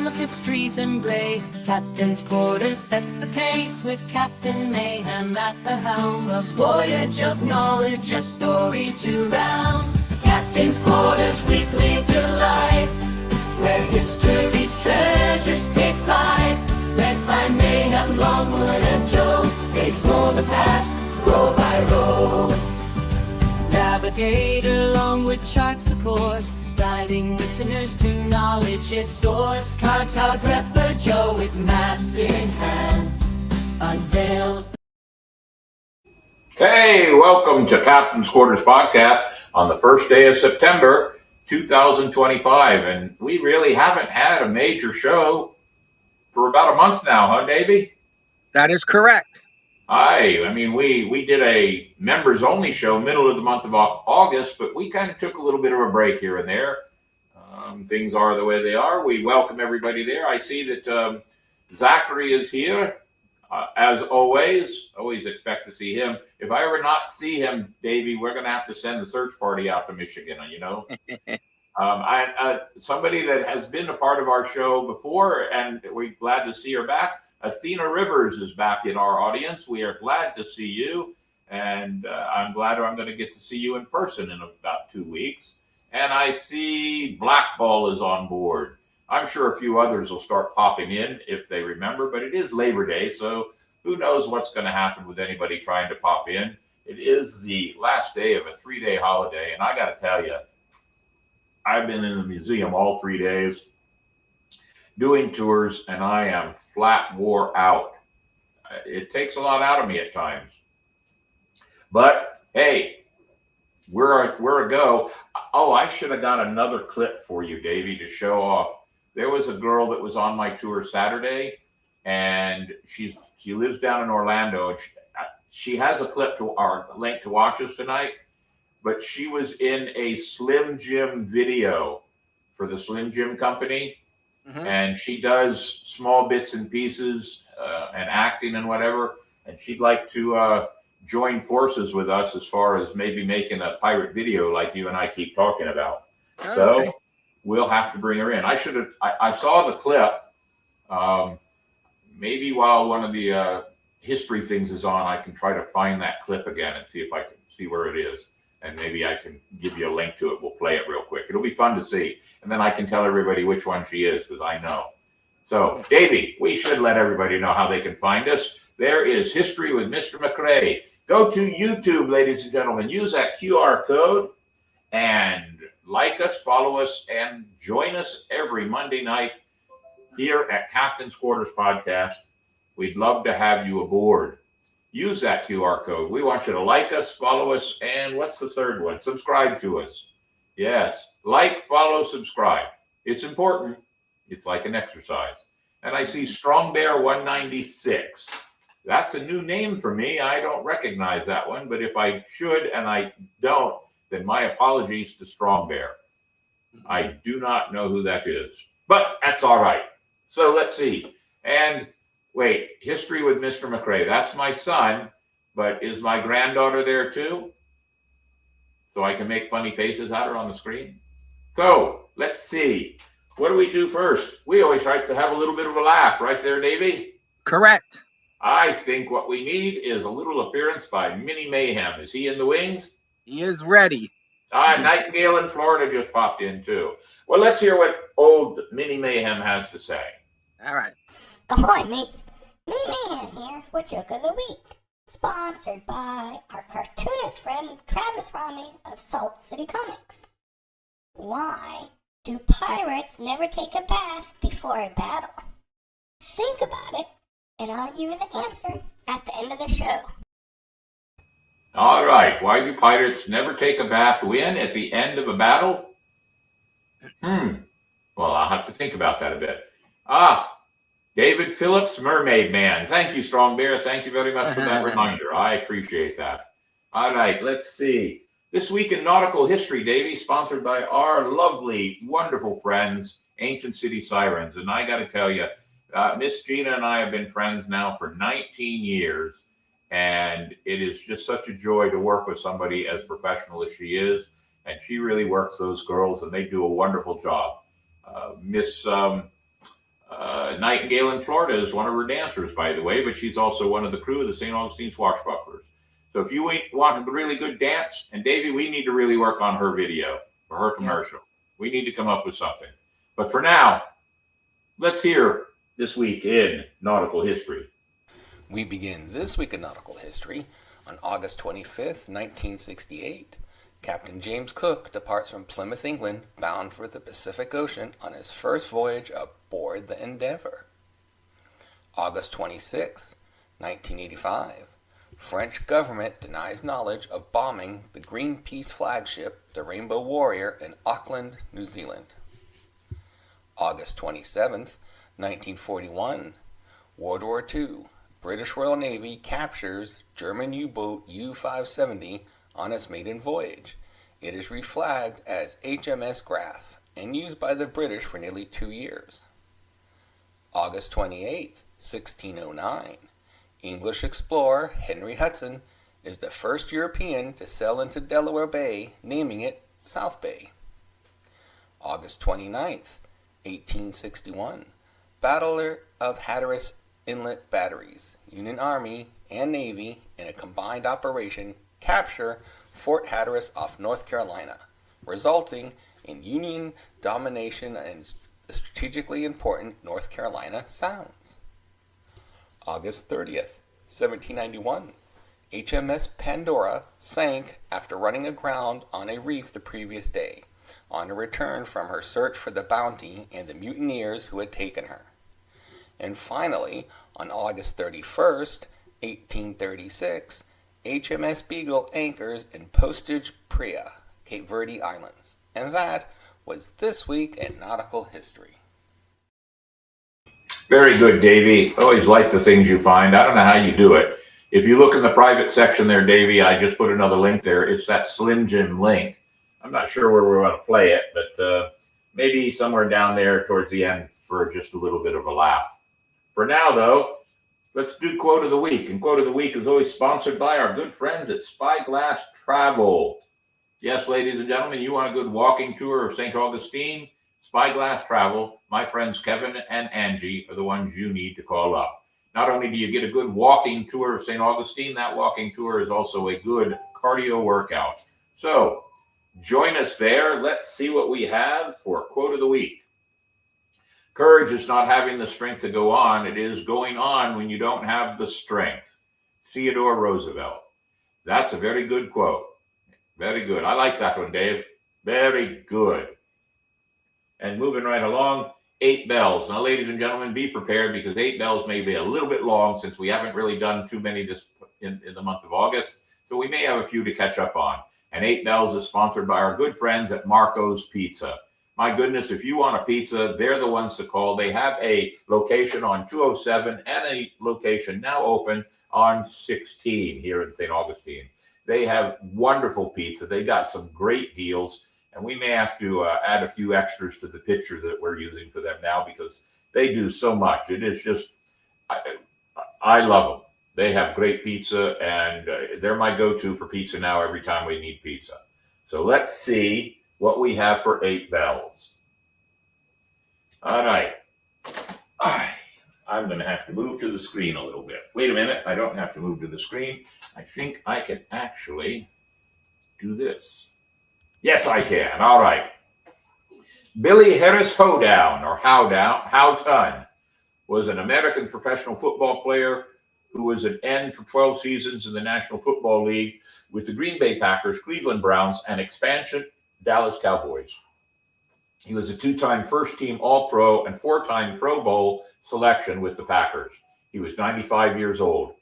crown of history's embrace. Captain's quarters sets the pace with Captain Mayhem at the helm. A voyage of knowledge, a story to round. Captain's quarters weekly delight, where history's treasures take flight. Led by Mayhem, Longwood, and Joe, they explore the past, row by row. Navigator Longwood charts the course, guiding listeners to knowledge's source. Cartographer Joe, with maps in hand, unveils. Hey, welcome to Captain's Quarters Podcast on the first day of September 2025. And we really haven't had a major show for about a month now, huh, Davey? That is correct. I mean, we did a members only show middle of the month of August, but we kind of took a little bit of a break here and there. Things are the way they are. We welcome everybody there. I see that Zachary is here. As always expect to see him. If I ever not see him, Davey, we're going to have to send the search party out to Michigan, you know. Somebody that has been a part of our show before, and we're glad to see her back. Athena Rivers is back in our audience. We are glad to see you, and I'm glad I'm going to get to see you in person in about 2 weeks. And I see Blackball is on board. I'm sure a few others will start popping in if they remember, but it is Labor Day, so who knows what's going to happen with anybody trying to pop in. It is the last day of a 3-day holiday, and I got to tell you, I've been in the museum all 3 days doing tours, and I am flat wore out. It takes a lot out of me at times. But hey, we're a go. Oh, I should have got another clip for you, Davey, to show off. There was a girl that was on my tour Saturday, and she lives down in Orlando. And she has a clip to our link to watch us tonight, but she was in a Slim Jim video for the Slim Jim Company. Mm-hmm. And she does small bits and pieces and acting and whatever. And she'd like to join forces with us as far as maybe making a pirate video like you and I keep talking about. Okay. So we'll have to bring her in. I saw the clip. Maybe while one of the history things is on, I can try to find that clip again and see if I can see where it is. And maybe I can give you a link to it. We'll play it real quick. It'll be fun to see. And then I can tell everybody which one she is, because I know. So, Davey, we should let everybody know how they can find us. There is History with Mr. McRae. Go to YouTube, ladies and gentlemen. Use that QR code and like us, follow us, and join us every Monday night here at Captain's Quarters Podcast. We'd love to have you aboard. Use that QR code. We want you to like us, follow us, and what's the third one? Subscribe to us. Yes, like, follow, subscribe. It's important. It's like an exercise. And I see Strong Bear 196. That's a new name for me. I don't recognize that one, but if I should and I don't, then my apologies to Strong Bear. I do not know who that is, but that's all right. So let's see. And wait, History with Mr. McRae. That's my son, but is my granddaughter there too? So I can make funny faces at her on the screen. So let's see. What do we do first? We always like to have a little bit of a laugh, right there, Davey? Correct. I think what we need is a little appearance by Minnie Mayhem. Is he in the wings? He is ready. Nightingale in Florida just popped in too. Well, let's hear what old Minnie Mayhem has to say. All right. Ahoy, mates. Minnie Mayhem here with Joke of the Week. Sponsored by our cartoonist friend Travis Rami of Salt City Comics. Why do pirates never take a bath before a battle? Think about it, and I'll give you the answer at the end of the show. All right. Why do pirates never take a bath when at the end of a battle? Well, I'll have to think about that a bit. David Phillips, Mermaid Man. Thank you, Strong Bear. Thank you very much for that reminder. I appreciate that. All right, let's see. This Week in Nautical History, Davey, sponsored by our lovely, wonderful friends, Ancient City Sirens. And I got to tell you, Miss Gina and I have been friends now for 19 years. And it is just such a joy to work with somebody as professional as she is. And she really works those girls, and they do a wonderful job. Miss Nightingale in Florida is one of her dancers, by the way, but she's also one of the crew of the St. Augustine Swashbucklers. So if you want a really good dance, and Davey, we need to really work on her video or her commercial. Yeah. We need to come up with something. But for now, let's hear this week in nautical history. We begin this week in nautical history on August 25th, 1968. Captain James Cook departs from Plymouth, England, bound for the Pacific Ocean on his first voyage aboard the Endeavour. August 26th, 1985. French government denies knowledge of bombing the Greenpeace flagship, the Rainbow Warrior, in Auckland, New Zealand. August 27th, 1941. World War II. British Royal Navy captures German U-boat U-570 on its maiden voyage. It is reflagged as HMS Graf and used by the British for nearly 2 years. August 28, 1609. English explorer Henry Hudson is the first European to sail into Delaware Bay, naming it South Bay. August 29th, 1861. Battle of Hatteras Inlet Batteries. Union Army and Navy, in a combined operation, capture Fort Hatteras off North Carolina, resulting in Union domination in the strategically important North Carolina Sounds. August 30th, 1791. HMS Pandora sank after running aground on a reef the previous day, on her return from her search for the Bounty and the mutineers who had taken her. And finally, on August 31st, 1836, HMS Beagle anchors in Postage Prea, Cape Verde Islands. And that was this week in nautical history. Very good, Davey. Always like the things you find. I don't know how you do it. If you look in the private section there, Davey, I just put another link there. It's that Slim Jim link. I'm not sure where we're going to play it, but maybe somewhere down there towards the end for just a little bit of a laugh. For now, though, let's do Quote of the Week. And Quote of the Week is always sponsored by our good friends at Spyglass Travel. Yes, ladies and gentlemen, you want a good walking tour of St. Augustine? Spyglass Travel, my friends Kevin and Angie are the ones you need to call up. Not only do you get a good walking tour of St. Augustine, that walking tour is also a good cardio workout. So join us there. Let's see what we have for Quote of the Week. Courage is not having the strength to go on. It is going on when you don't have the strength. Theodore Roosevelt. That's a very good quote. Very good. I like that one, Dave. Very good. And moving right along, 8 bells. Now, ladies and gentlemen, be prepared because 8 bells may be a little bit long since we haven't really done too many this in the month of August. So we may have a few to catch up on. And 8 bells is sponsored by our good friends at Marco's Pizza. My goodness, if you want a pizza, they're the ones to call. They have a location on 207 and a location now open on 16 here in St. Augustine. They have wonderful pizza. They got some great deals. And we may have to add a few extras to the picture that we're using for them now because they do so much. It is just, I love them. They have great pizza, and they're my go-to for pizza now every time we need pizza. So let's see what we have for 8 bells. All right. I'm going to have to move to the screen a little bit. Wait a minute. I don't have to move to the screen. I think I can actually do this. Yes, I can. All right. Billy Harris Howdown, or Howton, was an American professional football player who was an end for 12 seasons in the National Football League with the Green Bay Packers, Cleveland Browns, and expansion Dallas Cowboys. He was a 2-time first-team All-Pro and 4-time Pro Bowl selection with the Packers. He was 95 years old.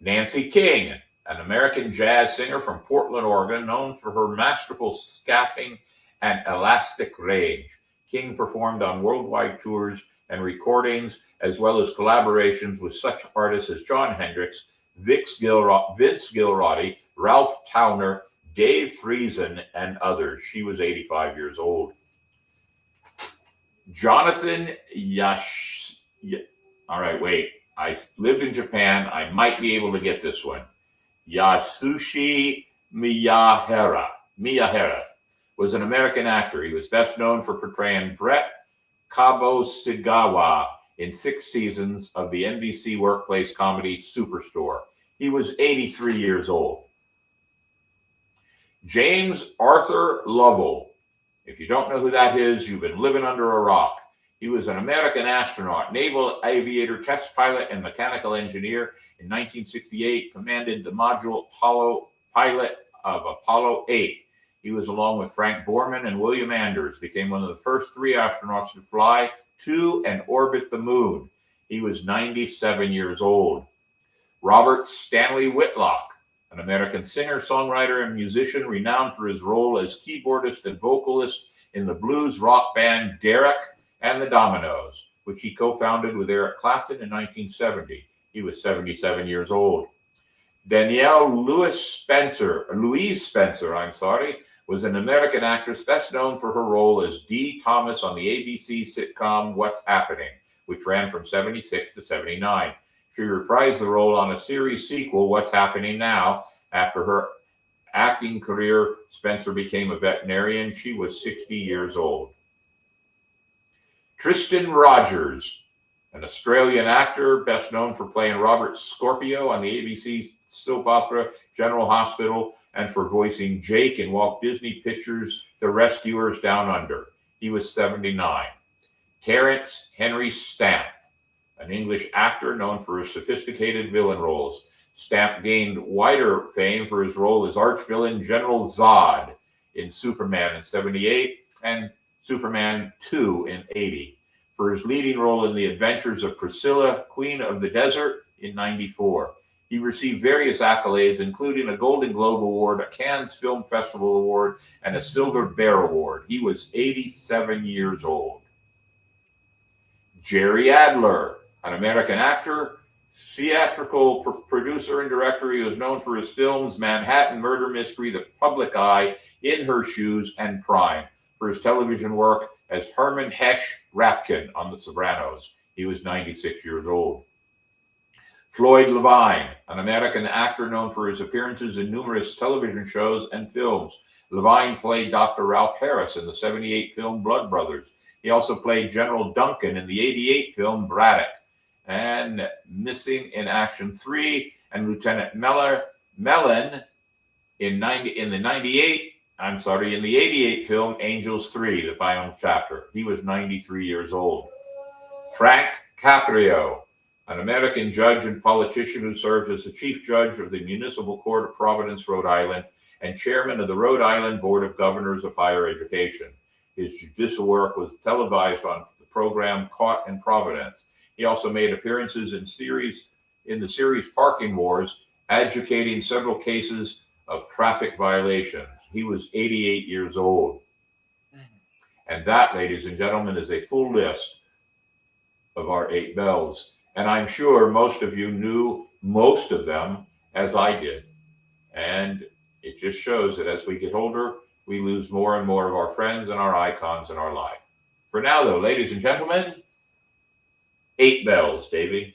Nancy King, an American jazz singer from Portland, Oregon, known for her masterful scatting and elastic range. King performed on worldwide tours and recordings, as well as collaborations with such artists as Jon Hendricks, Vince Gilroy, Ralph Towner, Dave Friesen, and others. She was 85 years old. Jonathan all right, wait. I lived in Japan. I might be able to get this one. Yasushi Miyahara was an American actor. He was best known for portraying Brett Kabusigawa in 6 seasons of the NBC workplace comedy Superstore. He was 83 years old. James Arthur Lovell. If you don't know who that is, you've been living under a rock. He was an American astronaut, naval aviator, test pilot, and mechanical engineer. In 1968, commanded the module pilot of Apollo 8. He was, along with Frank Borman and William Anders, became one of the first 3 astronauts to fly to and orbit the moon. He was 97 years old. Robert Stanley Whitlock, an American singer, songwriter, and musician renowned for his role as keyboardist and vocalist in the blues rock band Derek and the Dominoes, which he co-founded with Eric Clapton in 1970. He was 77 years old. Danielle Louise Spencer, was an American actress best known for her role as Dee Thomas on the ABC sitcom What's Happening, which ran from 76 to 79. She reprised the role on a series sequel, What's Happening Now. After her acting career, Spencer became a veterinarian. She was 60 years old. Tristan Rogers, an Australian actor best known for playing Robert Scorpio on the ABC soap opera General Hospital and for voicing Jake in Walt Disney Pictures' The Rescuers Down Under. He was 79. Terence Henry Stamp, an English actor known for his sophisticated villain roles. Stamp gained wider fame for his role as arch-villain General Zod in Superman in 78 and Superman 2 in 80. For his leading role in The Adventures of Priscilla, Queen of the Desert in 94. He received various accolades, including a Golden Globe Award, a Cannes Film Festival Award, and a Silver Bear Award. He was 87 years old. Jerry Adler, an American actor, theatrical producer, and director. He was known for his films Manhattan Murder Mystery, The Public Eye, In Her Shoes, and Prime. For his television work as Herman Hesh Rapkin on The Sopranos. He was 96 years old. Floyd Levine, an American actor known for his appearances in numerous television shows and films. Levine played Dr. Ralph Harris in the 78 film Blood Brothers. He also played General Duncan in the 88 film Braddock, and Missing in Action 3, and Lieutenant Mellon in the 88 film Angels 3, the final chapter. He was 93 years old. Frank Caprio, an American judge and politician who served as the chief judge of the Municipal Court of Providence, Rhode Island, and chairman of the Rhode Island Board of Governors of Higher Education. His judicial work was televised on the program Caught in Providence. He also made appearances in the series Parking Wars, adjudicating several cases of traffic violations. He was 88 years old. And that, ladies and gentlemen, is a full list of our 8 bells. And I'm sure most of you knew most of them, as I did. And it just shows that as we get older, we lose more and more of our friends and our icons in our life. For now, though, ladies and gentlemen, 8 bells, Davey.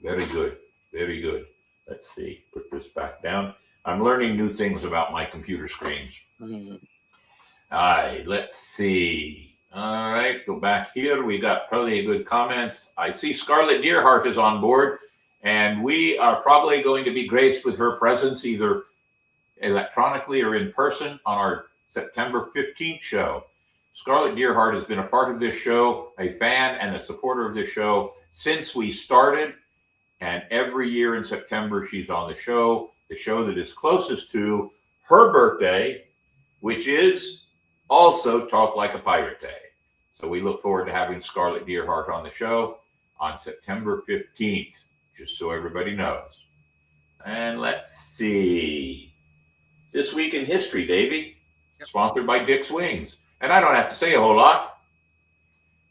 Very good. Very good. Let's see. Put this back down. I'm learning new things about my computer screens. Mhm. All right, let's see. All right, go back here. We got plenty of good comments. I see Scarlett Deerhart is on board, and we are probably going to be graced with her presence either electronically or in person on our September 15th show. Scarlett Deerhart has been a part of this show, a fan and a supporter of this show since we started. And every year in September, she's on the show that is closest to her birthday, which is also Talk Like a Pirate Day. So we look forward to having Scarlett Deerhart on the show on September 15th, just so everybody knows. And let's see. This Week in History, Davey, sponsored by Dick's Wings. And I don't have to say a whole lot.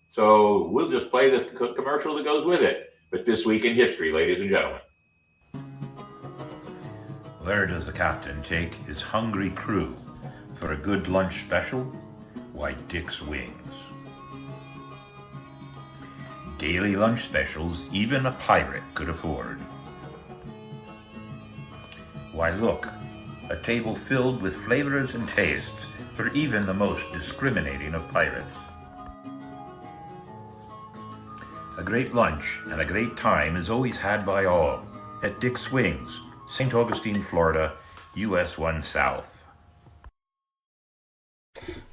So we'll just play the commercial that goes with it. But This Week in History, ladies and gentlemen. Where does the captain take his hungry crew for a good lunch special? Why, Dick's Wings. Daily lunch specials even a pirate could afford. Why look, a table filled with flavors and tastes for even the most discriminating of pirates. A great lunch and a great time is always had by all at Dick's Wings, St. Augustine, Florida, US 1 South.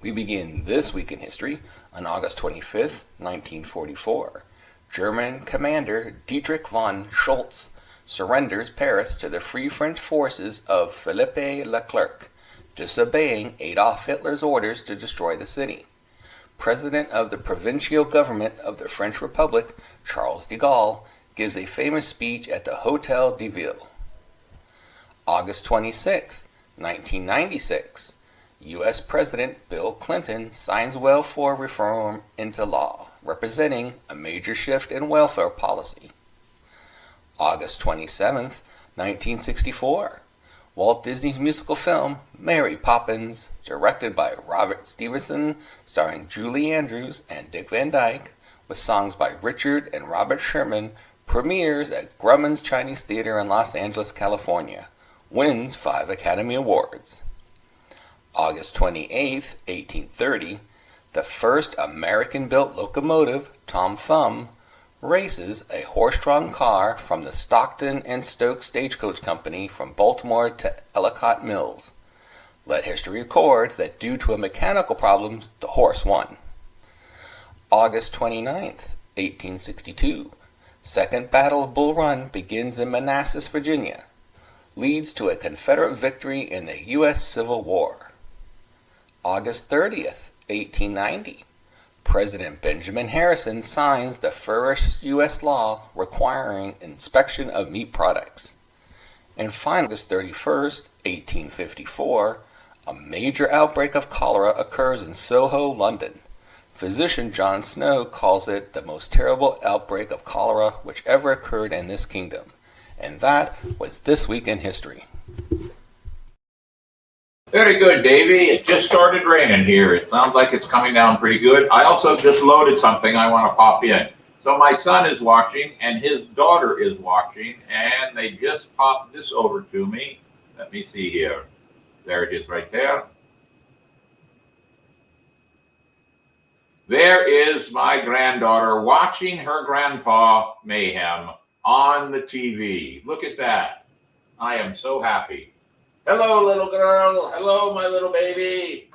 We begin this week in history on August 25th, 1944. German commander Dietrich von Schultz surrenders Paris to the Free French forces of Philippe Leclerc, disobeying Adolf Hitler's orders to destroy the city. President of the provincial government of the French Republic, Charles de Gaulle, gives a famous speech at the Hotel de Ville. August 26, 1996. U.S. President Bill Clinton signs welfare reform into law, representing a major shift in welfare policy. August 27, 1964. Walt Disney's musical film Mary Poppins, directed by Robert Stevenson, starring Julie Andrews and Dick Van Dyke, with songs by Richard and Robert Sherman, premieres at Grauman's Chinese Theater in Los Angeles, California. Wins 5 Academy Awards. August 28, 1830, the first American-built locomotive, Tom Thumb, races a horse-drawn car from the Stockton and Stoke Stagecoach Company from Baltimore to Ellicott Mills. Let history record that due to a mechanical problem, the horse won. August 29, 1862, Second Battle of Bull Run begins in Manassas, Virginia, leads to a Confederate victory in the U.S. Civil War. August 30th, 1890, President Benjamin Harrison signs the first U.S. law requiring inspection of meat products. And finally, August 31st, 1854, a major outbreak of cholera occurs in Soho, London. Physician John Snow calls it the most terrible outbreak of cholera which ever occurred in this kingdom. And that was This Week in History. Very good, Davey. It just started raining here. It sounds like it's coming down pretty good. I also just loaded something I want to pop in. So my son is watching and his daughter is watching, and they just popped this over to me. Let me see here. There it is right there. There is my granddaughter watching her grandpa mayhem on the TV. Look at that. I am so happy. Hello, little girl. Hello, my little baby.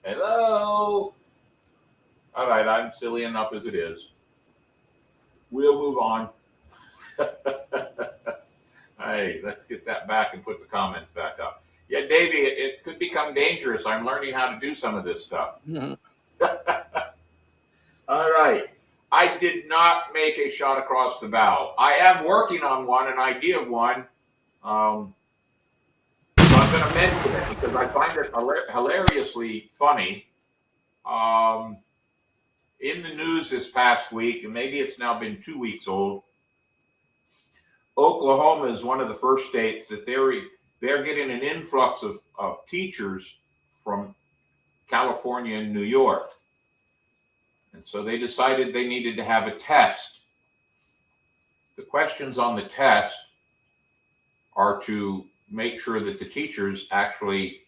Hello. All right, I'm silly enough as it is. We'll move on. Hey, let's get that back and put the comments back up. Yeah, Davey, it could become dangerous. I'm learning how to do some of this stuff. Mhm. All right. I did not make a shot across the bow. I am working on one, an idea of one. So I'm going to mention it because I find it hilariously funny. In the news this past week, and maybe it's now been 2 weeks old, Oklahoma is one of the first states that they're getting an influx of teachers from California and New York. And so they decided they needed to have a test. The questions on the test are to make sure that the teachers actually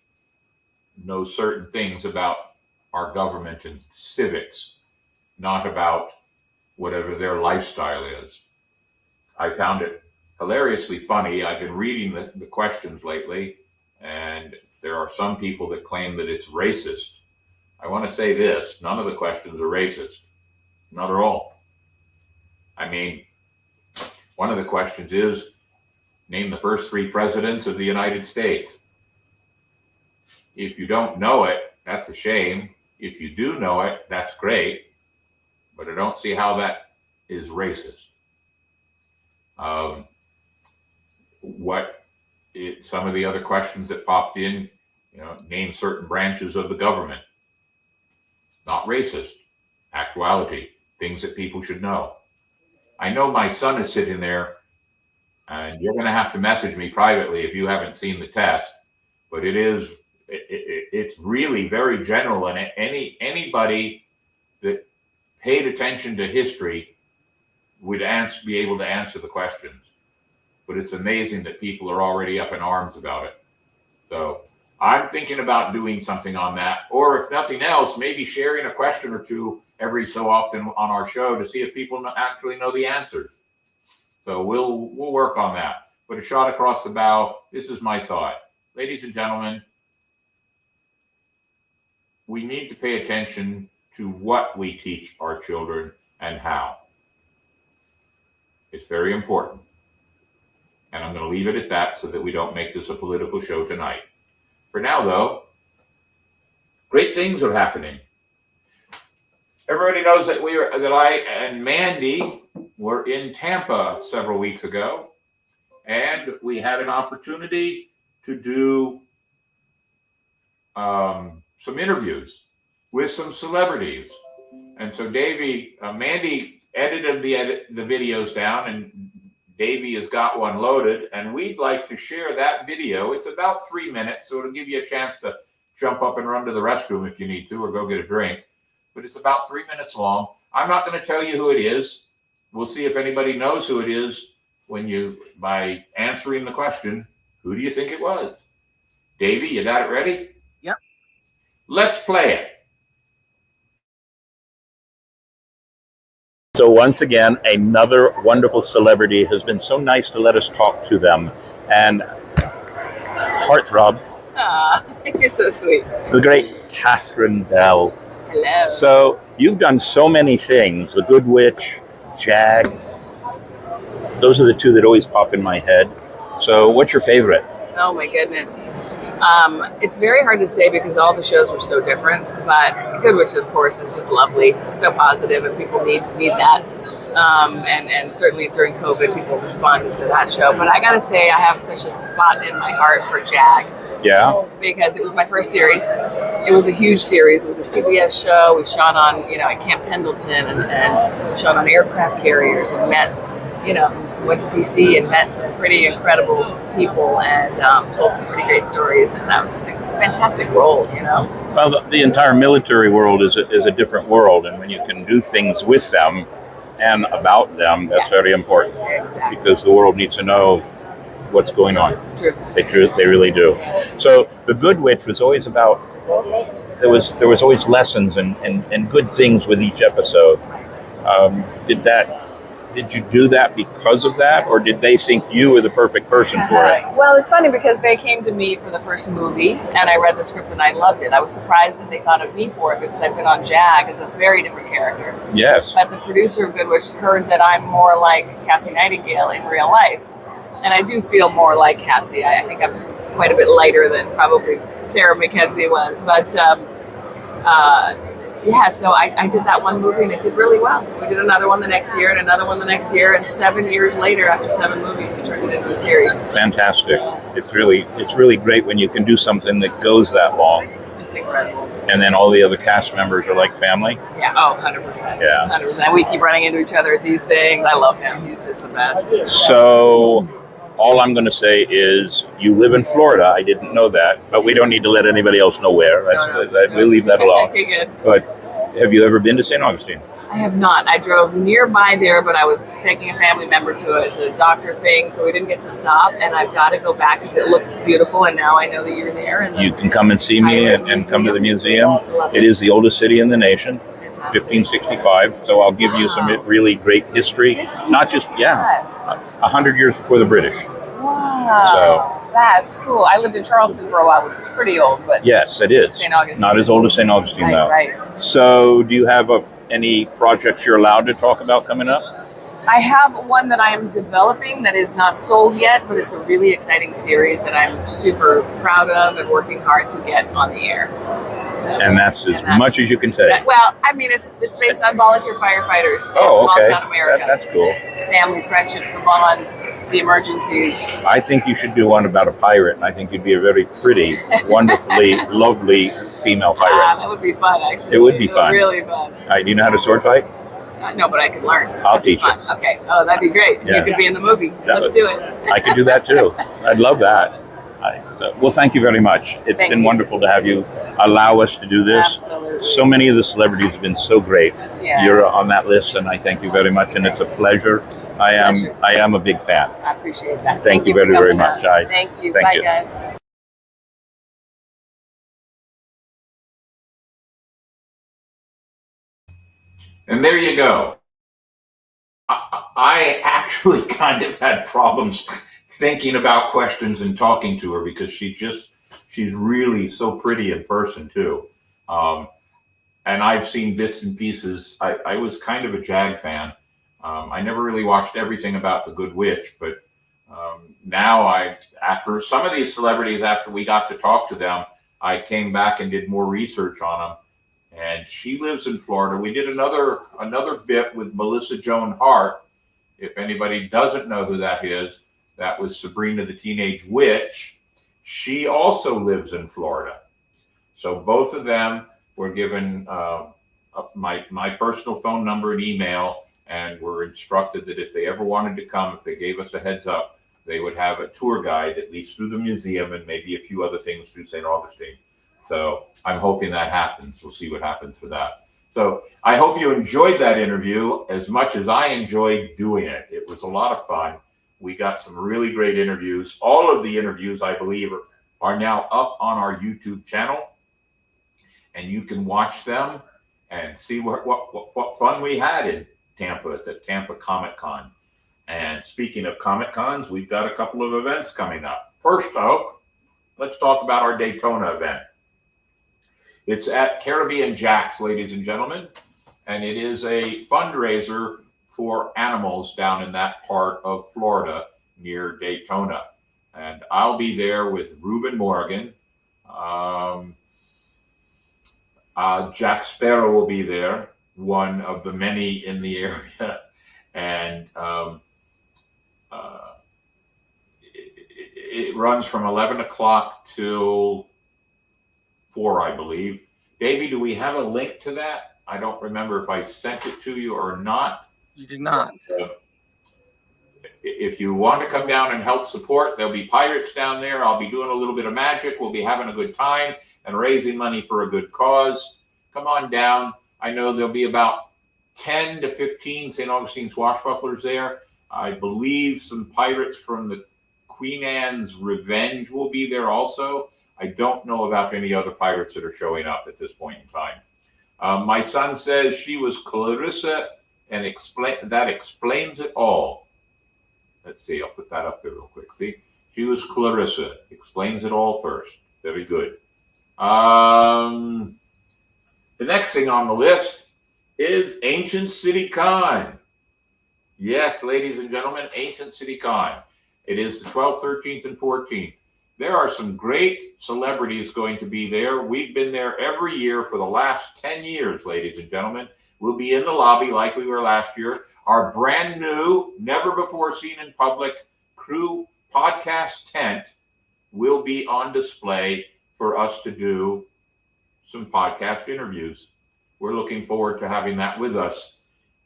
know certain things about our government and civics, not about whatever their lifestyle is. I found it hilariously funny. I've been reading the questions lately, and there are some people that claim that it's racist. I want to say this, none of the questions are racist. Not at all. I mean, one of the questions is, name the first 3 presidents of the United States. If you don't know it, that's a shame. If you do know it, that's great. But I don't see how that is racist. Some of the other questions that popped in, name certain branches of the government. Not racist. Actuality. Things that people should know. I know my son is sitting there, and you're going to have to message me privately if you haven't seen the test. But it's really very general, and anybody that paid attention to history would be able to answer the questions. but it's amazing that people are already up in arms about it. So I'm thinking about doing something on that, or if nothing else, maybe sharing a question or two every so often on our show to see if people actually know the answers. So we'll work on that. But a shot across the bow, this is my thought. Ladies and gentlemen, we need to pay attention to what we teach our children and how. It's very important. And I'm going to leave it at that so that we don't make this a political show tonight. For now, though, great things are happening. Everybody knows that I and Mandy were in Tampa several weeks ago, and we had an opportunity to do some interviews with some celebrities. And so Mandy edited the videos down, and Davey has got one loaded, and we'd like to share that video. It's about 3 minutes, so it'll give you a chance to jump up and run to the restroom if you need to, or go get a drink. But it's about 3 minutes long. I'm not going to tell you who it is. We'll see if anybody knows who it is by answering the question, who do you think it was? Davey, you got it ready? Yep. Let's play it. So once again, another wonderful celebrity has been so nice to let us talk to them. And heartthrob, You're so sweet. the great Catherine Bell. Hello. So you've done so many things, The Good Witch, Jag. Those are the two that always pop in my head. So what's your favorite? Oh my goodness. It's very hard to say because all the shows were so different, but Good Witch, of course, is just lovely, so positive, and people need that. And certainly during COVID, people responded to that show. But I gotta say, I have such a spot in my heart for Jag. Yeah? Because it was my first series. It was a huge series. It was a CBS show. We shot on, at Camp Pendleton and shot on aircraft carriers and met, went to DC and met some pretty incredible people and told some pretty great stories. And that was just a fantastic role, Well, the entire military world is a different world, and when you can do things with them and about them, that's Yes. very important. Exactly. Because the world needs to know what's going on. It's true. They really do. So The Good Witch was always about, there was always lessons and good things with each episode. Did you do that because of that, or did they think you were the perfect person for it? Well, it's funny because they came to me for the first movie and I read the script and I loved it. I was surprised that they thought of me for it because I've been on Jag as a very different character. Yes. But the producer of Good Witch heard that I'm more like Cassie Nightingale in real life. And I do feel more like Cassie. I think I'm just quite a bit lighter than probably Sarah McKenzie was. But so I did that one movie and it did really well. We did another one the next year and another one the next year. And 7 years later, after 7 movies, we turned it into a series. Fantastic. It's really great when you can do something that goes that long. It's incredible. And then all the other cast members are like family. Yeah, 100%. Yeah. 100%. We keep running into each other at these things. I love him. He's just the best. So all I'm going to say is you live in Florida. I didn't know that, but we don't need to let anybody else know where. We'll leave that alone. Okay, good. But have you ever been to St. Augustine? I have not. I drove nearby there, but I was taking a family member to a doctor thing, so we didn't get to stop. And I've got to go back because it looks beautiful, and now I know that you're there. And You can come and see me and come to the museum. It is the oldest city in the nation, 1565. So I'll give you some really great history. Not just, 100 years before the British. Wow. That's cool. I lived in Charleston for a while, which was pretty old, but Yes, it is. St. Augustine Not as old as St. Augustine, though. Right. So do you have any projects you're allowed to talk about coming up? I have one that I'm developing that is not sold yet, but it's a really exciting series that I'm super proud of and working hard to get on the air. So, And that's as much as you can say. It's based on volunteer firefighters in Oh, okay. small town America. That's cool. Families, friendships, the bonds, the emergencies. I think you should do one about a pirate, and I think you'd be a very pretty, wonderfully, lovely female pirate. That would be fun, actually. It would be fun. Really fun. Do you know how to sword fight? No, but I could learn. I'll teach you. Fun. Okay. Oh, that'd be great. Yeah. You could be in the movie. That Let's would- do it. I could do that too. I'd love that. Well, thank you very much. It's Thank been you. wonderful to have you allow us to do this. Absolutely. So many of the celebrities have been so great. Yeah. You're on that list, and I thank you very much. And it's a pleasure Pleasure. I am a big fan. I appreciate that. Thank you for very, very coming much. on. Thank you. Thank Bye, you. guys. And there you go. I actually kind of had problems thinking about questions and talking to her because she's really so pretty in person too. And I've seen bits and pieces. I was kind of a Jag fan. I never really watched everything about the Good Witch, but now after some of these celebrities, after we got to talk to them, I came back and did more research on them. And she lives in Florida. We did another bit with Melissa Joan Hart. If anybody doesn't know who that is, that was Sabrina the Teenage Witch. She also lives in Florida. So both of them were given my personal phone number and email, and were instructed that if they ever wanted to come, if they gave us a heads up, they would have a tour guide, at least through the museum and maybe a few other things through St. Augustine. So I'm hoping that happens. We'll see what happens for that. So I hope you enjoyed that interview as much as I enjoyed doing it. It was a lot of fun. We got some really great interviews. All of the interviews, I believe, are now up on our YouTube channel, and you can watch them and see what fun we had in Tampa at the Tampa Comic Con. And speaking of Comic Cons, we've got a couple of events coming up. First up, let's talk about our Daytona event. It's at Caribbean Jacks, ladies and gentlemen, and it is a fundraiser for animals down in that part of Florida near Daytona. And I'll be there with Reuben Morgan. Jack Sparrow will be there, one of the many in the area. And it runs from 11 o'clock till 4, I believe. Davey, do we have a link to that? I don't remember if I sent it to you or not. You did not. If you want to come down and help support, there'll be pirates down there. I'll be doing a little bit of magic. We'll be having a good time and raising money for a good cause. Come on down. I know there'll be about 10 to 15 St. Augustine swashbucklers there. I believe some pirates from the Queen Anne's Revenge will be there also. I don't know about any other pirates that are showing up at this point in time. My son says she was Clarissa, and that explains it all. Let's see, I'll put that up there real quick. See, she was Clarissa. Explains it all first. Very good. The next thing on the list is Ancient City Con. Yes, ladies and gentlemen, Ancient City Con. It is the 12th, 13th, and 14th. There are some great celebrities going to be there. We've been there every year for the last 10 years, ladies and gentlemen. We'll be in the lobby like we were last year. Our brand new, never before seen in public crew podcast tent will be on display for us to do some podcast interviews. We're looking forward to having that with us.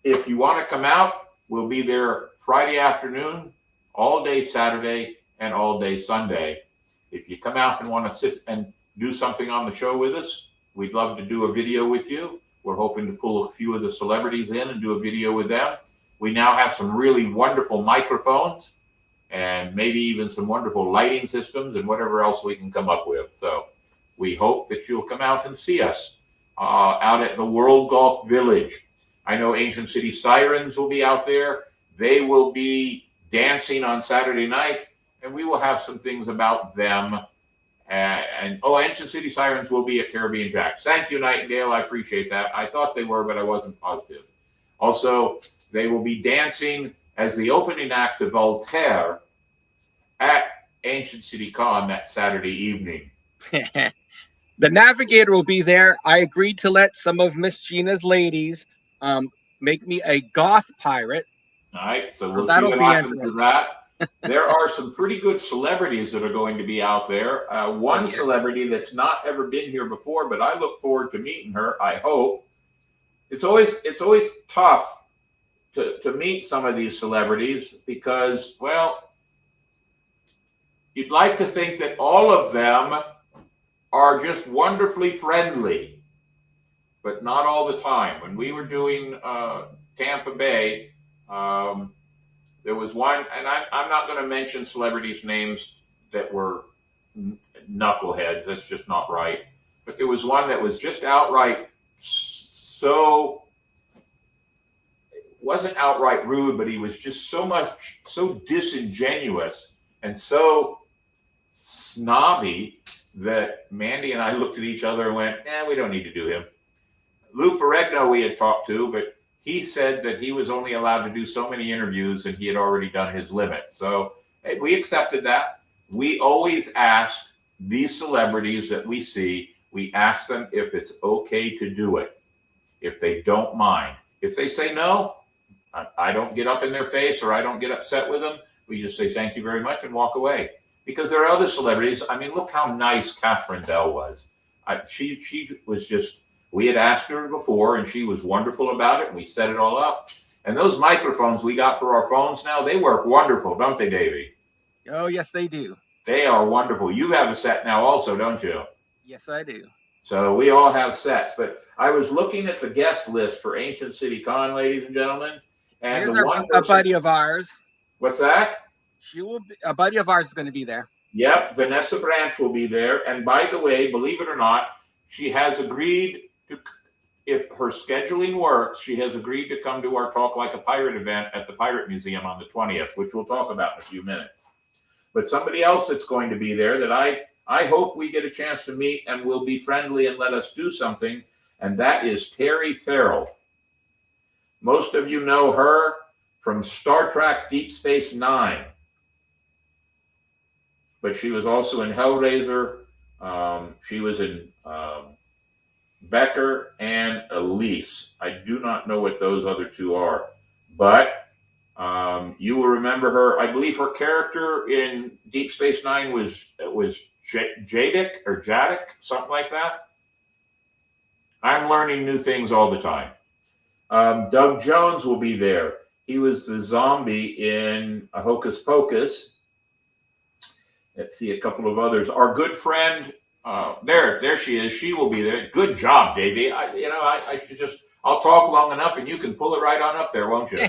If you want to come out, we'll be there Friday afternoon, all day Saturday, and all day Sunday. If you come out and want to sit and do something on the show with us, we'd love to do a video with you. We're hoping to pull a few of the celebrities in and do a video with them. We now have some really wonderful microphones and maybe even some wonderful lighting systems and whatever else we can come up with. So we hope that you'll come out and see us out at the World Golf Village. I know Ancient City Sirens will be out there. They will be dancing on Saturday night, and we will have some things about them. Ancient City Sirens will be at Caribbean Jacks. Thank you, Nightingale. I appreciate that. I thought they were, but I wasn't positive. Also, they will be dancing as the opening act of Voltaire at Ancient City Con that Saturday evening. The Navigator will be there. I agreed to let some of Miss Gina's ladies make me a goth pirate. All right, so we'll see that'll what be happens interesting. with that. There are some pretty good celebrities that are going to be out there. One celebrity that's not ever been here before, but I look forward to meeting her, I hope. It's always tough to meet some of these celebrities because, well, you'd like to think that all of them are just wonderfully friendly, but not all the time. When we were doing Tampa Bay, There was one, and I'm not going to mention celebrities' names that were knuckleheads. That's just not right. But there was one that was just outright so, wasn't outright rude, but he was just so disingenuous and so snobby that Mandy and I looked at each other and went, we don't need to do him. Lou Ferrigno we had talked to, but he said that he was only allowed to do so many interviews and he had already done his limit. So we accepted that. We always ask these celebrities that we see, we ask them if it's okay to do it, if they don't mind. If they say no, I don't get up in their face or I don't get upset with them. We just say thank you very much and walk away. Because there are other celebrities. I mean, look how nice Catherine Bell was. She was just, we had asked her before and she was wonderful about it. And we set it all up. And those microphones we got for our phones now, they work wonderful, don't they, Davey? Oh, yes, they do. They are wonderful. You have a set now also, don't you? Yes, I do. So we all have sets. But I was looking at the guest list for Ancient City Con, ladies and gentlemen. And Here's the one a buddy of ours. What's that? She will be, a buddy of ours is going to be there. Yep, Vanessa Branch will be there. And by the way, believe it or not, she has agreed to, if her scheduling works, she has agreed to come to our Talk Like a Pirate event at the Pirate Museum on the 20th, which we'll talk about in a few minutes. But somebody else that's going to be there that I hope we get a chance to meet and will be friendly and let us do something, and that is Terry Farrell. Most of you know her from Star Trek Deep Space Nine. But she was also in Hellraiser. She was in Becker and Elise. I do not know what those other two are. But you will remember her. I believe her character in Deep Space Nine was Jadic or Jadic, something like that. I'm learning new things all the time. Doug Jones will be there. He was the zombie in Hocus Pocus. Let's see a couple of others. Our good friend, there she is. She will be there. Good job, Davey. I should just, I'll talk long enough and you can pull it right on up there, won't you?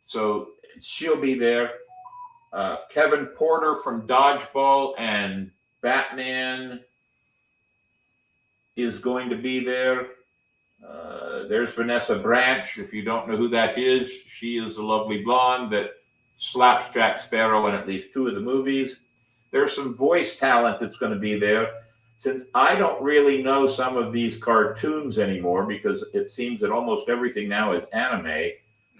So she'll be there. Kevin Porter from Dodgeball and Batman is going to be there. There's Vanessa Branch. If you don't know who that is, she is a lovely blonde that slaps Jack Sparrow in at least two of the movies. There's some voice talent that's going to be there. Since I don't really know some of these cartoons anymore, because it seems that almost everything now is anime,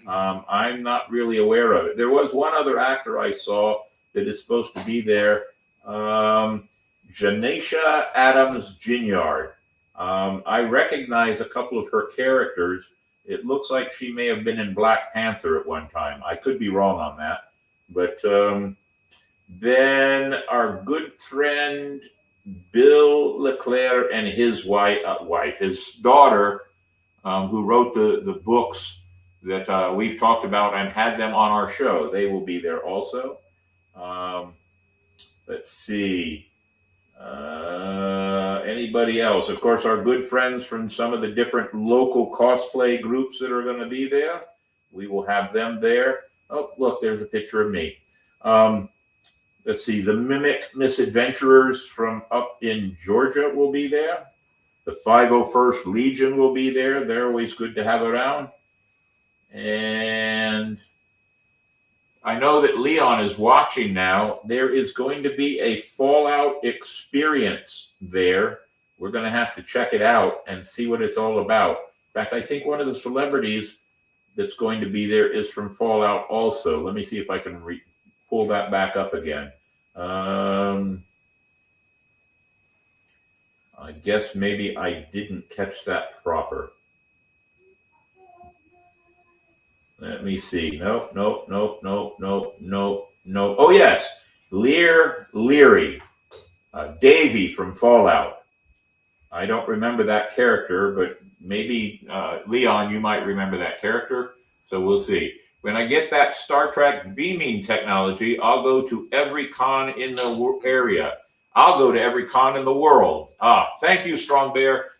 I'm not really aware of it. There was one other actor I saw that is supposed to be there, Janesha Adams Ginyard. I recognize a couple of her characters. It looks like she may have been in Black Panther at one time. I could be wrong on that. But then our good friend Bill Leclerc and his his daughter, who wrote the books that we've talked about and had them on our show, they will be there also. Let's see. Anybody else? Of course, our good friends from some of the different local cosplay groups that are going to be there. We will have them there. Oh, look, there's a picture of me. Let's see. The Mimic Misadventurers from up in Georgia will be there. The 501st Legion will be there. They're always good to have around. And I know that Leon is watching now. There is going to be a Fallout experience there. We're going to have to check it out and see what it's all about. In fact, I think one of the celebrities that's going to be there is from Fallout also. Let me see if I can pull that back up again. I guess maybe I didn't catch that proper. Let me see. Nope. Oh, yes. Leary. Davey from Fallout. I don't remember that character, but maybe Leon, you might remember that character. So we'll see. When I get that Star Trek beaming technology, I'll go to every con in the area. I'll go to every con in the world. Thank you, Strong Bear.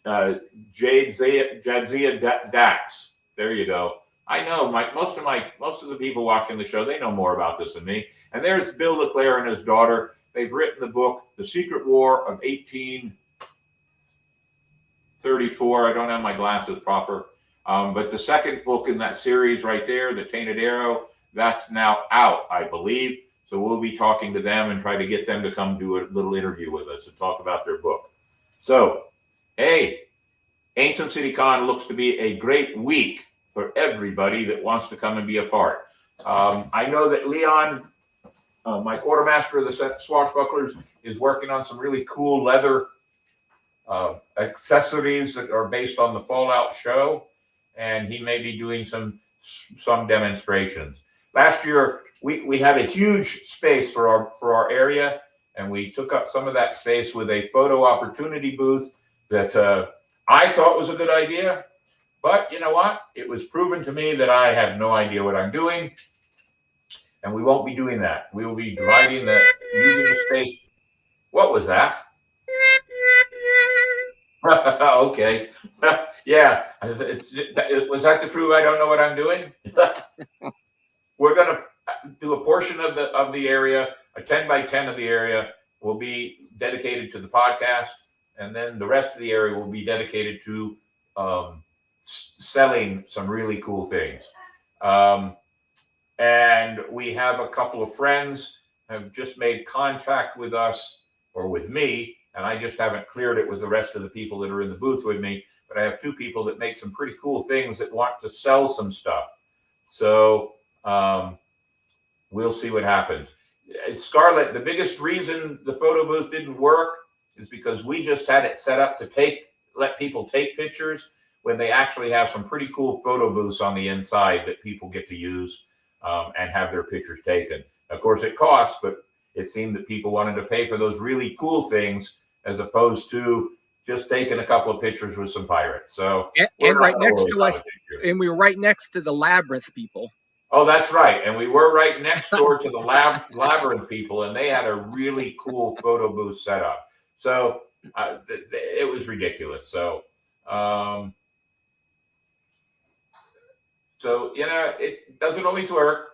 Jadzia Dax. There you go. I know most of the people watching the show, they know more about this than me. And there's Bill LeClaire and his daughter. They've written the book, The Secret War of 1834. I don't have my glasses proper. But the second book in that series right there, The Tainted Arrow, that's now out, I believe. So we'll be talking to them and try to get them to come do a little interview with us and talk about their book. So, hey, Ancient City Con looks to be a great week for everybody that wants to come and be a part. I know that Leon, my quartermaster of the Swashbucklers, is working on some really cool leather accessories that are based on the Fallout show, and he may be doing some demonstrations. Last year, we had a huge space for our area, and we took up some of that space with a photo opportunity booth that I thought was a good idea. But you know what? It was proven to me that I have no idea what I'm doing, and we won't be doing that. We will be using the space. What was that? Okay. Yeah. Was that to prove I don't know what I'm doing? We're going to do a portion of the area, a 10 by 10 of the area will be dedicated to the podcast, and then the rest of the area will be dedicated to selling some really cool things. And we have a couple of friends have just made contact with us or with me, and I just haven't cleared it with the rest of the people that are in the booth with me. But I have two people that make some pretty cool things that want to sell some stuff. So we'll see what happens. Scarlett, the biggest reason the photo booth didn't work is because we just had it set up to let people take pictures when they actually have some pretty cool photo booths on the inside that people get to use and have their pictures taken. Of course, it costs, but it seemed that people wanted to pay for those really cool things as opposed to just taking a couple of pictures with some pirates. So and right next to us, and we were right next to the Labyrinth people. Oh, that's right. And we were right next door to the Labyrinth people, and they had a really cool photo booth set up. So it was ridiculous. So, it doesn't always work.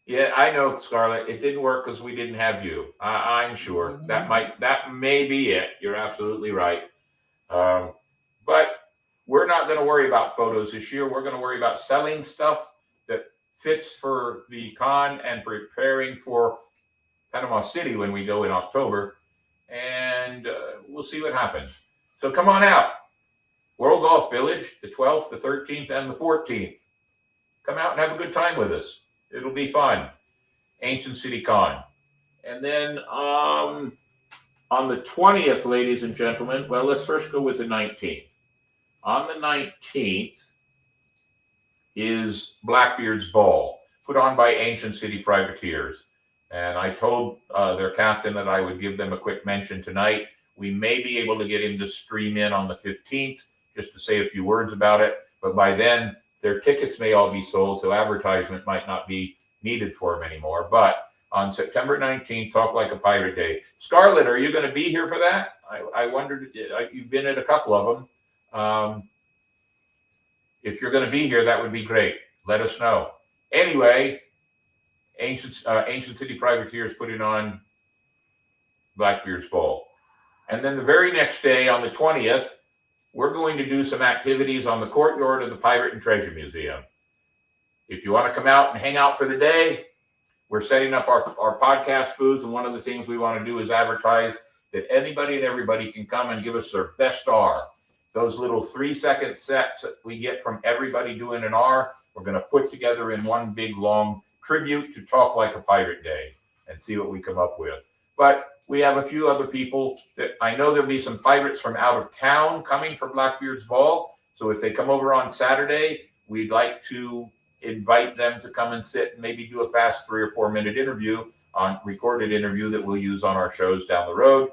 Yeah, I know, Scarlett. It didn't work because we didn't have you. I'm sure that may be it. You're absolutely right. But we're not going to worry about photos this year. We're going to worry about selling stuff that fits for the con and preparing for Panama City when we go in October. And we'll see what happens. So come on out. World Golf Village, the 12th, the 13th, and the 14th. Come out and have a good time with us. It'll be fun. Ancient City Con. And then on the 20th, ladies and gentlemen, well, let's first go with the 19th. On the 19th is Blackbeard's Ball, put on by Ancient City Privateers. And I told their captain that I would give them a quick mention tonight. We may be able to get him to stream in on the 15th just to say a few words about it. But by then, their tickets may all be sold, so advertisement might not be needed for them anymore. But on September 19th, Talk Like a Pirate Day. Scarlett, are you going to be here for that? I wondered, you've been at a couple of them. If you're going to be here, that would be great. Let us know. Anyway, Ancient City Privateers putting on Blackbeard's Ball. And then the very next day, on the 20th, we're going to do some activities on the courtyard of the Pirate and Treasure Museum. If you want to come out and hang out for the day, we're setting up our podcast booth. And one of the things we want to do is advertise that anybody and everybody can come and give us their best R. Those little 3-second sets that we get from everybody doing an R, we're going to put together in one big, long tribute to Talk Like a Pirate Day and see what we come up with. But we have a few other people that I know there'll be some pirates from out of town coming for Blackbeard's Ball. So if they come over on Saturday, we'd like to invite them to come and sit and maybe do a fast 3 or 4 minute recorded interview that we'll use on our shows down the road.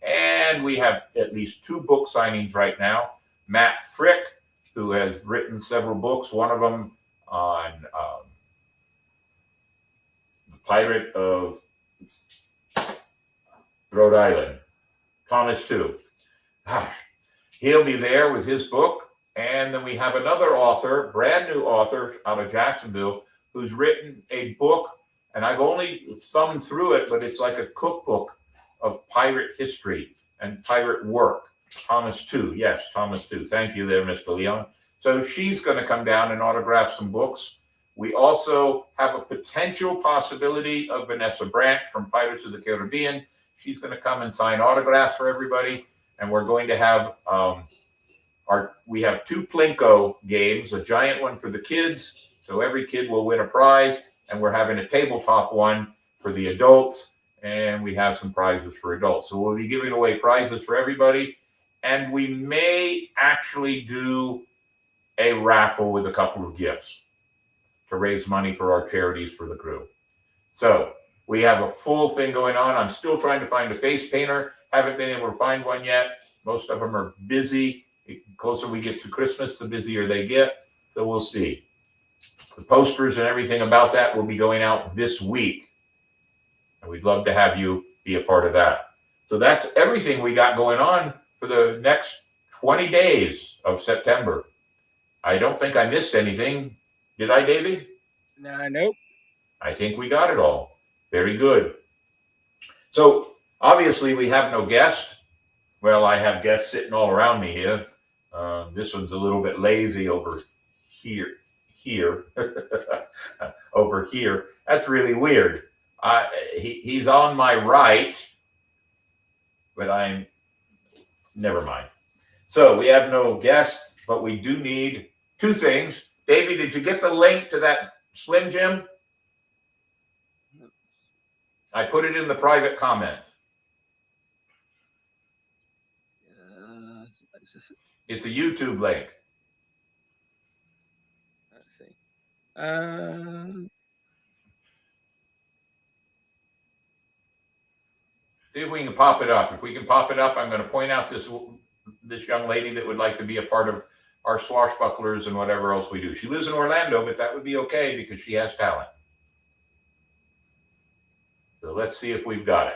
And we have at least 2 book signings right now. Matt Frick, who has written several books, one of them on the Pirate of Rhode Island, Thomas too. Gosh, he'll be there with his book. And then we have another author, brand new author out of Jacksonville, who's written a book, and I've only thumbed through it, but it's like a cookbook of pirate history and pirate work. Thomas Tew. Yes, Thomas Tew. Thank you there, Mr. Leon. So she's going to come down and autograph some books. We also have a potential possibility of Vanessa Branch from Pirates of the Caribbean. She's going to come and sign autographs for everybody. And we're going to have we have 2 Plinko games, a giant one for the kids, so every kid will win a prize, and we're having a tabletop one for the adults, and we have some prizes for adults. So we'll be giving away prizes for everybody, and we may actually do a raffle with a couple of gifts to raise money for our charities for the crew. So we have a full thing going on. I'm still trying to find a face painter. Haven't been able to find one yet. Most of them are busy. The closer we get to Christmas, the busier they get. So we'll see. The posters and everything about that will be going out this week. And we'd love to have you be a part of that. So that's everything we got going on for the next 20 days of September. I don't think I missed anything. Did I, Davey? Nope. I think we got it all. Very good. So obviously we have no guest. Well, I have guests sitting all around me here. This one's a little bit lazy over here, over here. That's really weird. He's on my right, but never mind. So we have no guest, but we do need 2 things. Davey, did you get the link to that Slim Jim? I put it in the private comment. It's a YouTube link. Let's see. See if we can pop it up. If we can pop it up, I'm going to point out this young lady that would like to be a part of our swashbucklers and whatever else we do. She lives in Orlando, but that would be okay because she has talent. So let's see if we've got it.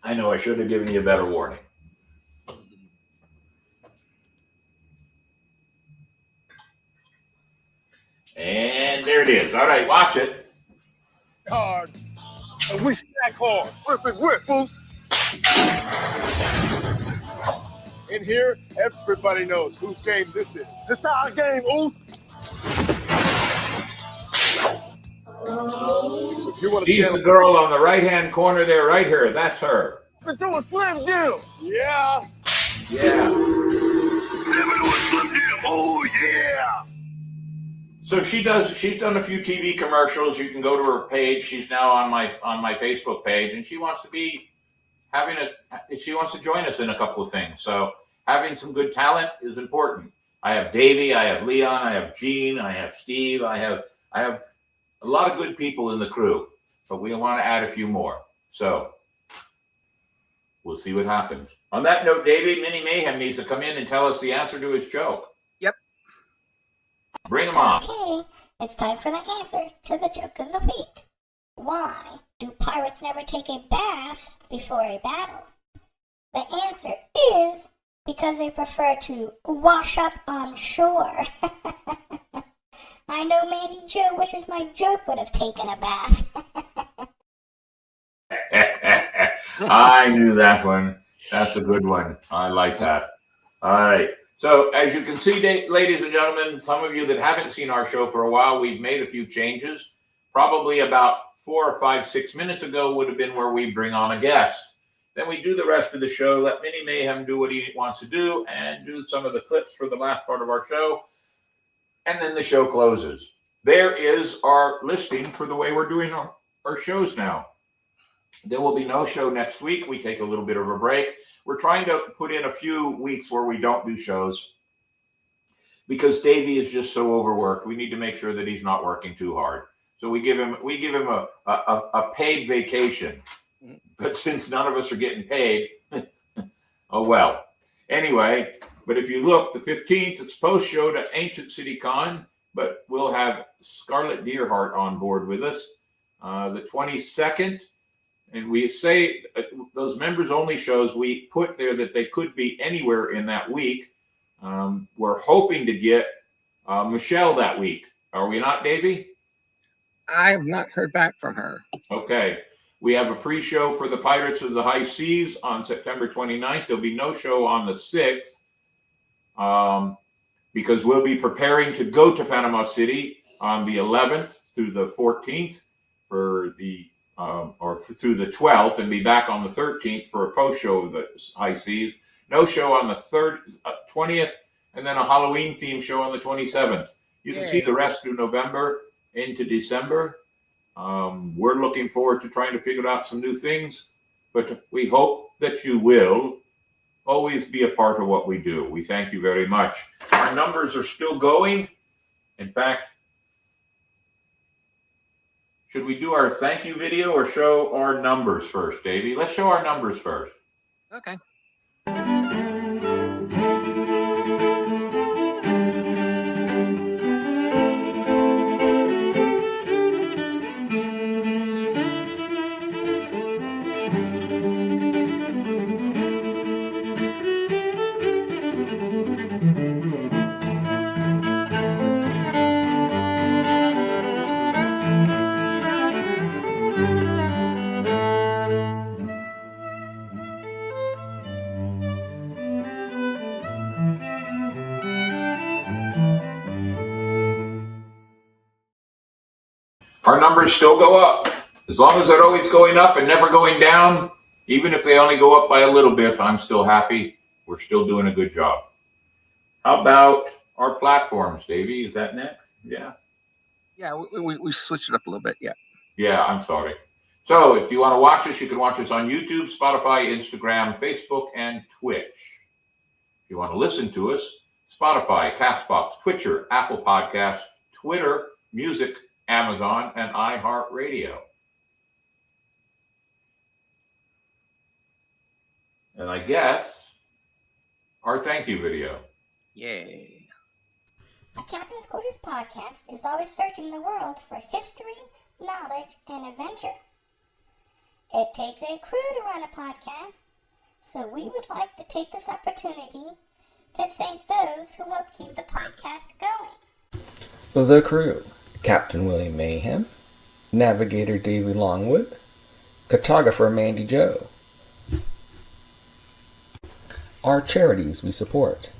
I know I should have given you a better warning. And there it is. All right, watch it. Cards. And we stack hard. Rip and whip, fool. In here, everybody knows whose game this is. It's our game, Oos. So if you want to She's the girl on the right-hand corner there, right here. That's her. let's do a Slim Jim. Yeah. Yeah. Let me do a Slim Jim. Oh, yeah. So she's done a few TV commercials. You can go to her page. She's now on my Facebook page, and she wants to she wants to join us in a couple of things. So having some good talent is important. I have Davey, I have Leon, I have Gene, I have Steve, I have a lot of good people in the crew, but we want to add a few more. So we'll see what happens. On that note, Davey, Mini Mayhem needs to come in and tell us the answer to his joke. Yep. Bring him on. Okay, it's time for the answer to the joke of the week. Why do pirates never take a bath before a battle? The answer is because they prefer to wash up on shore. I know Mandy Joe wishes my joke would have taken a bath. I knew that one. That's a good one. I like that. All right. So as you can see, ladies and gentlemen, some of you that haven't seen our show for a while, we've made a few changes. Probably about 4 or 5, 6 minutes ago would have been where we bring on a guest. Then we do the rest of the show, let Mini Mayhem do what he wants to do, and do some of the clips for the last part of our show. And then the show closes. There is our listing for the way we're doing our shows now. There will be no show next week. We take a little bit of a break. We're trying to put in a few weeks where we don't do shows because Davey is just so overworked. We need to make sure that he's not working too hard. So we give him a paid vacation. But since none of us are getting paid, oh well. Anyway, but if you look, the 15th, it's post-show to Ancient City Con, but we'll have Scarlett Deerheart on board with us. The 22nd, And we say those members only shows, we put there that they could be anywhere in that week. We're hoping to get Michelle that week. Are we not, Davey? I have not heard back from her. Okay. We have a pre-show for the Pirates of the High Seas on September 29th. There'll be no show on the 6th because we'll be preparing to go to Panama City on the 11th through the 14th for the through the 12th, and be back on the 13th for a post show of the High Seas. No show on the 20th, and then a Halloween theme show on the 27th. You can see the rest through November into December. We're looking forward to trying to figure out some new things, but we hope that you will always be a part of what we do. We thank you very much. Our numbers are still going. In fact, should we do our thank you video or show our numbers first, Davey? Let's show our numbers first. Okay. Our numbers still go up. As long as they're always going up and never going down, even if they only go up by a little bit, I'm still happy. We're still doing a good job. How about our platforms, Davey? Is that next? Yeah. Yeah, we switched it up a little bit. Yeah. Yeah, I'm sorry. So if you want to watch us, you can watch us on YouTube, Spotify, Instagram, Facebook, and Twitch. If you want to listen to us, Spotify, Castbox, Twitcher, Apple Podcasts, Twitter, Music, Amazon, and iHeartRadio. And I guess our thank you video. Yay. A Captain's Quarters podcast is always searching the world for history, knowledge, and adventure. It takes a crew to run a podcast, so we would like to take this opportunity to thank those who help keep the podcast going. The crew: Captain William Mayhem, Navigator Davey Longwood, Cartographer Mandy Joe. Our charities we support: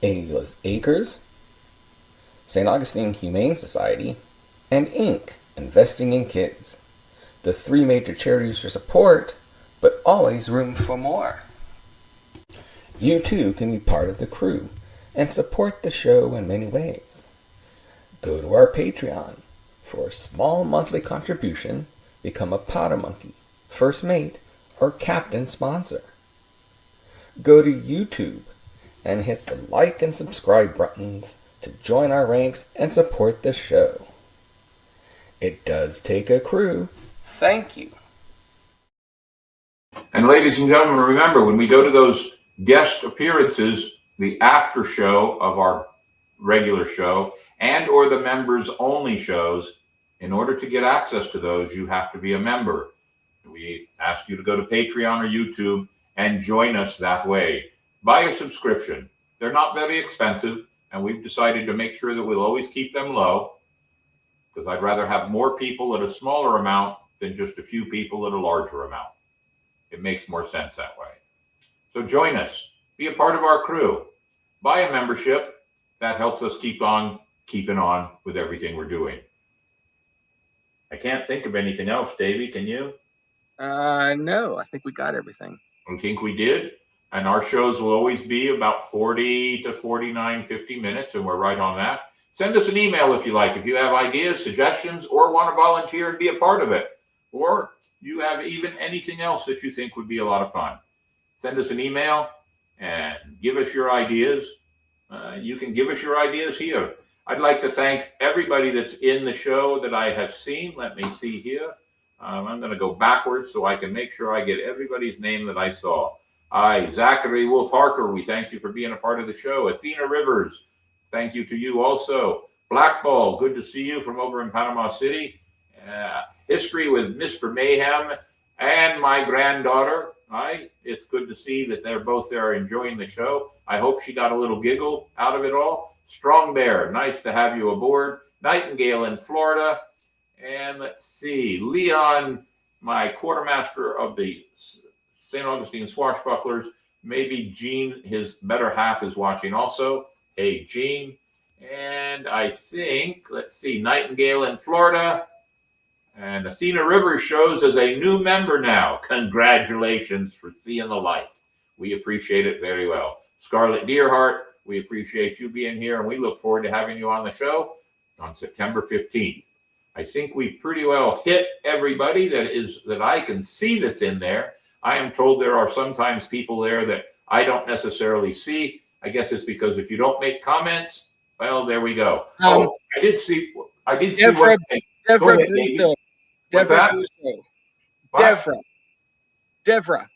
Agla's Acres, St. Augustine Humane Society, and Inc. Investing in Kids. The three major charities for support, but always room for more. You too can be part of the crew and support the show in many ways. Go to our Patreon. For a small monthly contribution, become a powder monkey, first mate, or captain sponsor. Go to YouTube and hit the like and subscribe buttons to join our ranks and support the show. It does take a crew. Thank you. And ladies and gentlemen, remember, when we go to those guest appearances, the after show of our regular show and or the members only shows, in order to get access to those, you have to be a member. We ask you to go to Patreon or YouTube and join us that way. Buy a subscription. They're not very expensive, and we've decided to make sure that we'll always keep them low, because I'd rather have more people at a smaller amount than just a few people at a larger amount. It makes more sense that way. So join us. Be a part of our crew. Buy a membership. That helps us keep on keeping on with everything we're doing. I can't think of anything else, Davey. Can you? No, I think we got everything. I think we did. And our shows will always be about 40 to 49, 50 minutes, and we're right on that. Send us an email if you like, if you have ideas, suggestions, or want to volunteer and be a part of it. Or you have even anything else that you think would be a lot of fun. Send us an email and give us your ideas. You can give us your ideas here. I'd like to thank everybody that's in the show that I have seen. Let me see here. I'm going to go backwards so I can make sure I get everybody's name that I saw. Hi, Zachary Wolf Harker. We thank you for being a part of the show. Athena Rivers, thank you to you also. Blackball, good to see you from over in Panama City. history with Mr. Mayhem and my granddaughter. It's good to see that they're both there enjoying the show. I hope she got a little giggle out of it all. Strong Bear, nice to have you aboard. Nightingale in Florida. And let's see, Leon, my quartermaster of the St. Augustine Swashbucklers. Maybe Gene, his better half, is watching also. Hey, Gene. And I think, let's see, Nightingale in Florida. And Athena Rivers shows as a new member now. Congratulations for seeing the light. We appreciate it very well. Scarlett Deerheart, we appreciate you being here, and we look forward to having you on the show on September 15th. I think we pretty well hit everybody that I can see that's in there. I am told there are sometimes people there that I don't necessarily see. I guess it's because if you don't make comments, well, there we go. I did see Deborah, one thing. Deborah Go ahead, Davey. Busso. What's Deborah that? Busso. What? Deborah.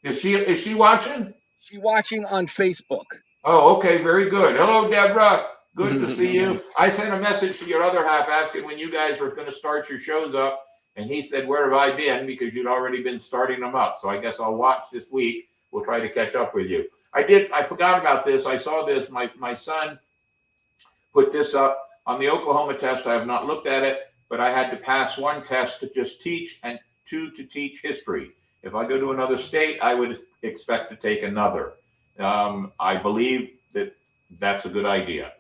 Is she watching? She's watching on Facebook. Oh, okay, very good. Hello, Deborah. Good to see you. I sent a message to your other half asking when you guys were going to start your shows up, and he said, "Where have I been?" Because you'd already been starting them up. So I guess I'll watch this week. We'll try to catch up with you. I forgot about this. I saw this. My son put this up on the Oklahoma test. I have not looked at it, but I had to pass one test to just teach and two to teach history. If I go to another state, I would expect to take another. I believe that that's a good idea.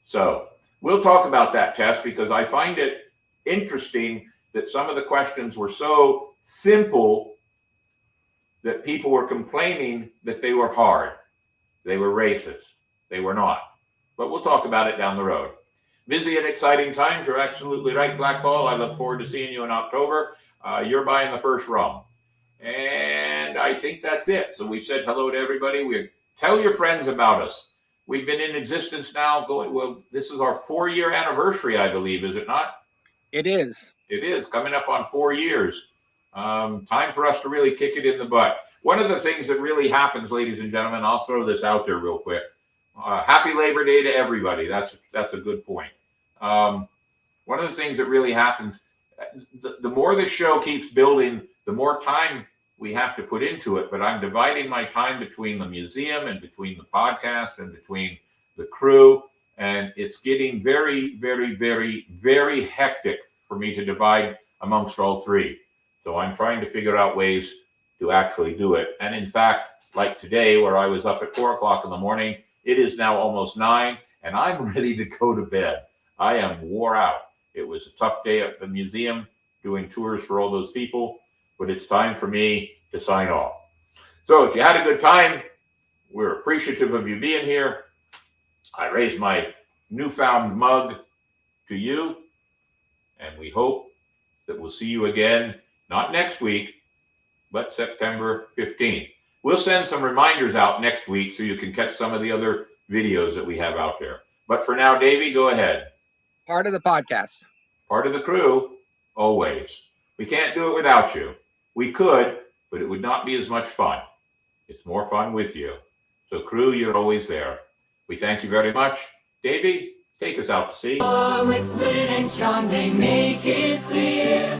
So we'll talk about that test because I find it interesting that some of the questions were so simple that people were complaining that they were hard. They were racist. They were not. But we'll talk about it down the road. Busy and exciting times. You're absolutely right, Black Ball. I look forward to seeing you in October. You're buying the first rum. And I think that's it. So we've said hello to everybody. Tell your friends about us. We've been in existence now. This is our 4-year anniversary, I believe, is it not? It is. It is coming up on 4 years. Time for us to really kick it in the butt. One of the things that really happens, ladies and gentlemen, I'll throw this out there real quick. Happy Labor Day to everybody. That's a good point. One of the things that really happens, the more the show keeps building, the more time we have to put into it. But I'm dividing my time between the museum and between the podcast and between the crew. And it's getting very, very, very, very hectic for me to divide amongst all three. So I'm trying to figure out ways to actually do it. And in fact, like today, where I was up at 4 o'clock in the morning, it is now almost 9, and I'm ready to go to bed. I am wore out. It was a tough day at the museum doing tours for all those people, but it's time for me to sign off. So if you had a good time, we're appreciative of you being here. I raise my newfound mug to you, and we hope that we'll see you again, not next week, but September 15th. We'll send some reminders out next week so you can catch some of the other videos that we have out there. But for now, Davey, go ahead. Part of the podcast. Part of the crew, always. We can't do it without you. We could, but it would not be as much fun. It's more fun with you. So crew, you're always there. We thank you very much. Davey, take us out to sea. With wit and charm, they make it clear.